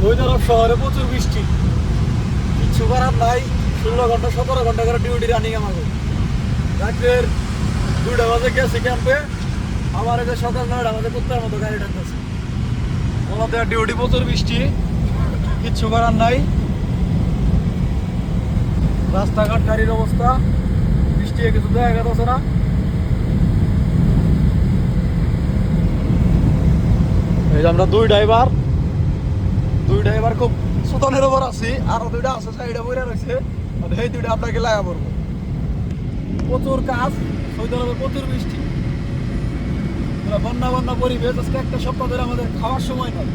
Saudi আরব শহরে প্রচুর বৃষ্টি, কিচ্ছু করার নাই। 16 ঘন্টা 17 ঘন্টা করে ডিউটি রানিং আমাকে। রাত্রের 2টা বাজে গেছি ক্যাম্পে, আমার এই যে সকাল 9টা বাজে কুত্তার মতো গাড়ি টানতেছে। ওনাদের ডিউটি, প্রচুর বৃষ্টি, কিচ্ছু করার নাই। রাস্তাঘাট গাড়ির অবস্থা, বৃষ্টি কিছু দেখা গেছে না। এই যে আমরা দুই ড্রাইভার খুব সুতনের ওপর আছি, আরো 2টা আছে সাইডে বইরা রয়েছে, এই 2টা আপনাকে লাগা পড়বো। প্রচুর কাজ, সৌদি আরবে প্রচুর বৃষ্টি, বন্যা পরিবেশ। আজকে একটা সপ্তাহ ধরে আমাদের খাওয়ার সময় নয়।